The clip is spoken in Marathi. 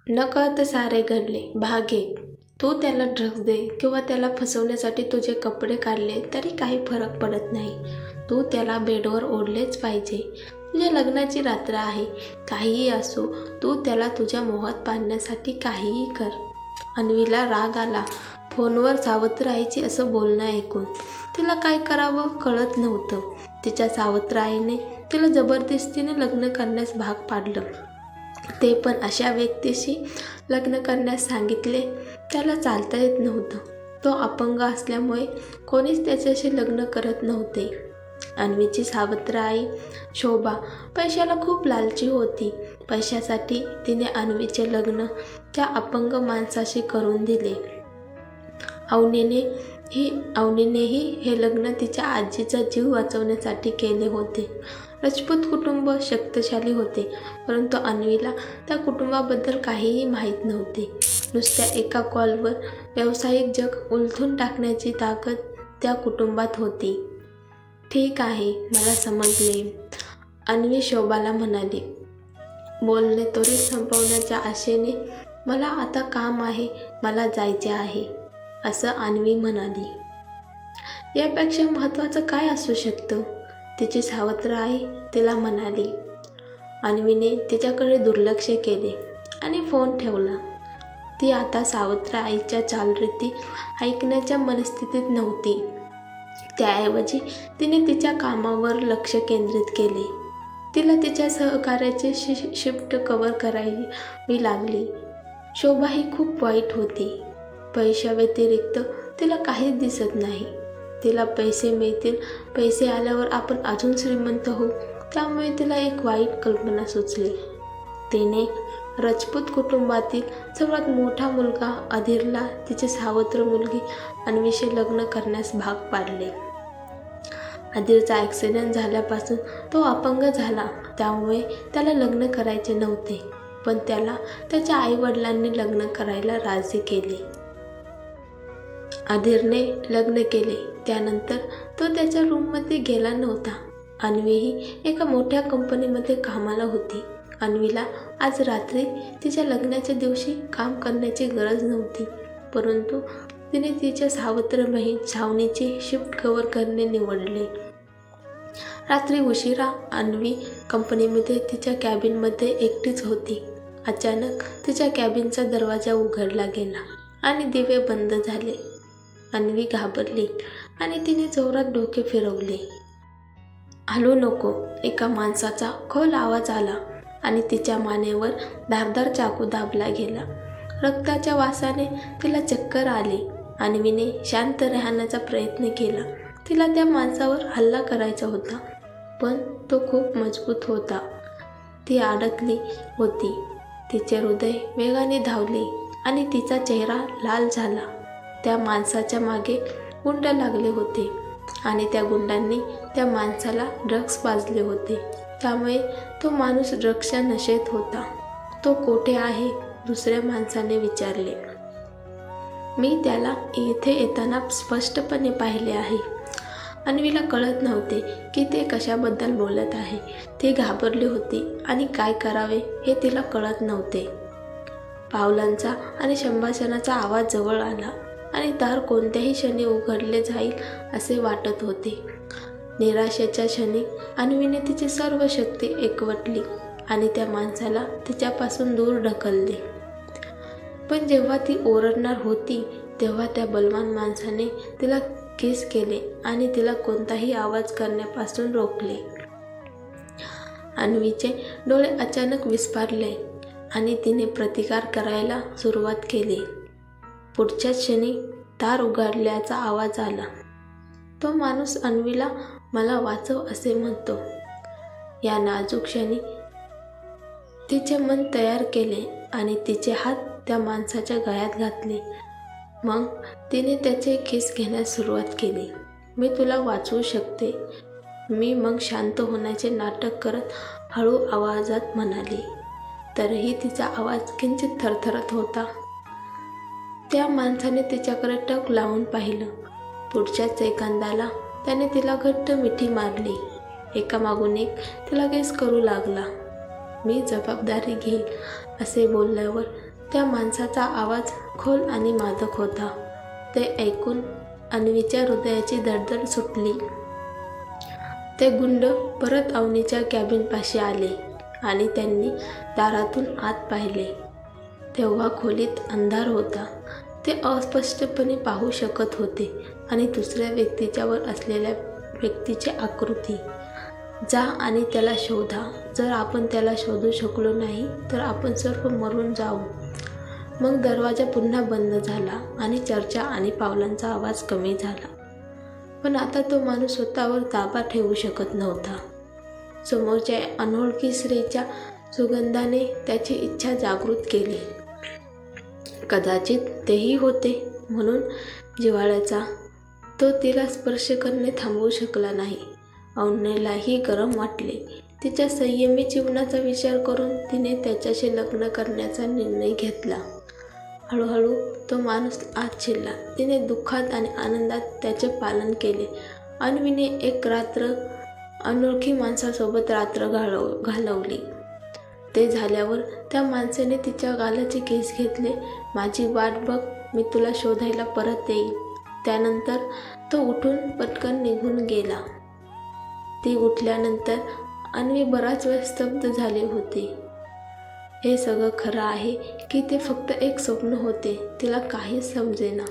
नकळत सारे घडले. भाग 1. तू त्याला ड्रग्ज दे किंवा त्याला फसवण्यासाठी तुझे कपडे काढले तरी काही फरक पडत नाही. तू त्याला बेडवर ओढलेच पाहिजे. तुझ्या लग्नाची रात्र आहे. काहीही असो, तू त्याला तुझ्या मोहात पाडण्यासाठी काहीही कर. अन्वीला राग आला फोनवर सावत्र आईचे असं बोलणं ऐकून. तिला काय करावं कळत नव्हतं. तिच्या सावत्र आईने तिला जबरदस्तीने लग्न करण्यास भाग पाडलं. ते पण अशा व्यक्तीशी लग्न करण्यास सांगितले. त्याला चालता येत नव्हतं. तो अपंग असल्यामुळे कोणीच त्याच्याशी लग्न करत नव्हते. अन्वीची सावत्र आई शोभा पैशाला खूप लालची होती. पैशासाठी तिने अन्वीचे लग्न त्या अपंग माणसाशी करून दिले. अवनीनेही हे लग्न तिच्या आजीचा जीव वाचवण्यासाठी केले होते. राजपूत कुटुंब शक्तिशाली होते, परंतु अन्वीला त्या कुटुंबाबद्दल काहीही माहीत नव्हते. नुसत्या एका कॉलवर व्यावसायिक जग उलथून टाकण्याची ताकद त्या कुटुंबात होती. ठीक आहे, मला समजले, अन्वी शोभाला म्हणाली. बोलणे त्वरित संपवण्याच्या आशेने. मला आता काम आहे, मला जायचे आहे, असं अन्वी म्हणाली. यापेक्षा महत्त्वाचं काय असू शकतं, तिची सावत्र आई तिला म्हणाली. अन्वीने तिच्याकडे दुर्लक्ष केले आणि फोन ठेवला. ती आता सावत्र आईच्या चालरीती ऐकण्याच्या मनस्थितीत नव्हती. त्याऐवजी तिने तिच्या कामावर लक्ष केंद्रित केले. तिला तिच्या सहकार्याची शिफ्ट कव्हर करावी लागली. शोभा ही खूप वाईट होती. पैशाव्यतिरिक्त तिला काहीच दिसत नाही. तिला पैसे मिळतील, पैसे आल्यावर आपण अजून श्रीमंत होऊ, त्यामुळे तिला एक वाईट कल्पना सुचली. तिने राजपूत कुटुंबातील सर्वात मोठा मुलगा अधीरला तिची सावत्र मुलगी अन्वीशी लग्न करण्यास भाग पाडले. अधीरचा ॲक्सिडेंट झाल्यापासून तो अपंग झाला, त्यामुळे त्याला लग्न करायचे नव्हते, पण त्याला त्याच्या आईवडिलांनी लग्न करायला राजी केले. अधीरने लग्न केले. त्यानंतर तो त्याच्या रूममध्ये गेला नव्हता. अन्वीही एका मोठ्या कंपनीमध्ये कामाला होती. अन्वीला आज रात्री तिच्या लग्नाच्या दिवशी काम करण्याची गरज नव्हती, परंतु तिने तिच्या सावत्र बहीण छावणीची शिफ्ट कव्हर करणे निवडले. रात्री उशिरा अन्वी कंपनीमध्ये तिच्या कॅबिनमध्ये एकटीच होती. अचानक तिच्या कॅबिनचा दरवाजा उघडला गेला आणि दिवे बंद झाले. अन्वी घाबरली आणि तिने जोरात डोके फिरवले. हलू नको, एका माणसाचा खोल आवाज आला आणि तिच्या मानेवर धारदार चाकू दाबला गेला. रक्ताच्या वासाने तिला चक्कर आली. अन्वीने शांत राहण्याचा प्रयत्न केला. तिला त्या माणसावर हल्ला करायचा होता, पण तो खूप मजबूत होता. ती अडकली होती. तिचे हृदय वेगाने धावले आणि तिचा चेहरा लाल झाला. त्या माणसाच्या मागे गुंड लागले होते आणि त्या गुंडांनी त्या माणसाला ड्रग्ज पाजले होते, त्यामुळे तो माणूस ड्रग्जच्या नशेत होता. तो कोठे आहे, दुसऱ्या माणसाने विचारले. मी त्याला इथे येताना स्पष्टपणे पाहिले आहे. अन्वीला कळत नव्हते की ते कशाबद्दल बोलत आहे. ती घाबरली होती आणि काय करावे हे तिला कळत नव्हते. पावलांचा आणि संभाषणाचा आवाज जवळ आला आणि दार कोणत्याही क्षणी उघडले जाईल असे वाटत होते. निराशेच्या क्षणी अन्वीने तिची सर्व शक्ती एकवटली आणि त्या माणसाला तिच्यापासून दूर ढकलले. पण जेव्हा ती ओरडणार होती तेव्हा त्या बलवान माणसाने तिला किस केले आणि तिला कोणताही आवाज करण्यापासून रोखले. अन्वीचे डोळे अचानक विस्फारले आणि तिने प्रतिकार करायला सुरुवात केली. पुढच्याच क्षणी दार उघडल्याचा आवाज आला. तो माणूस अन्वीला मला वाचव असे म्हणतो. या नाजूक क्षणी तिचे मन तयार केले आणि तिचे हात त्या माणसाच्या गळ्यात घातले. मग तिने त्याचे केस घेण्यास सुरुवात केली. मी तुला वाचवू शकते, मी मग शांत होण्याचे नाटक करत हळू आवाजात म्हणाली. तरीही तिचा आवाज किंचित थरथरत होता. त्या माणसाने तिच्याकडे टक लावून पाहिलं. पुढच्याच सेकंदाला त्याने तिला घट्ट मिठी मारली. एकामागून एक तिला केस करू लागला. मी जबाबदारी घेईन असे बोलल्यावर त्या माणसाचा आवाज खोल आणि मादक होता. ते ऐकून अन्वीच्या हृदयाची धडधड सुटली. ते गुंड परत अवनीच्या कॅबिनपाशी आले आणि त्यांनी दारातून आत पाहिले. तेव्हा खोलीत अंधार होता. ते अस्पष्टपणे पाहू शकत होते आणि दुसऱ्या व्यक्तीच्यावर असलेल्या व्यक्तीची आकृती. जा आणि त्याला शोधा. जर आपण त्याला शोधू शकलो नाही तर आपण सर्व मरून जाऊ. मग दरवाजा पुन्हा बंद झाला आणि चर्चा आणि पावलांचा आवाज कमी झाला. पण आता तो माणूस स्वतःवर ताबा ठेवू शकत नव्हता. समोरच्या अनोळखी स्त्रीच्या सुगंधाने त्याची इच्छा जागृत केली. कदाचित तेही होते म्हणून जिव्हाळ्याचा. तो तिला स्पर्श करणे थांबवू शकला नाही. अवनीलाही गरम वाटले. तिच्या संयमी जीवनाचा विचार करून तिने त्याच्याशी लग्न करण्याचा निर्णय घेतला. हळूहळू तो माणूस आत शिरला. तिने दुःखात आणि आनंदात त्याचे पालन केले. अन्वीने एक रात्र अनोळखी माणसासोबत रात्र घालवली. ते झाल्यावर त्या माणसाने तिच्या गालाचे केस घेतले. माझी वाट बघ, मी तुला शोधायला परत येईल. त्यानंतर तो उठून पटकन निघून गेला. ती उठल्यानंतर अन्वी बराच वेळ स्तब्ध झाली होती. हे सगळं खरं आहे की ते फक्त एक स्वप्न होते? तिला काहीच समजेना.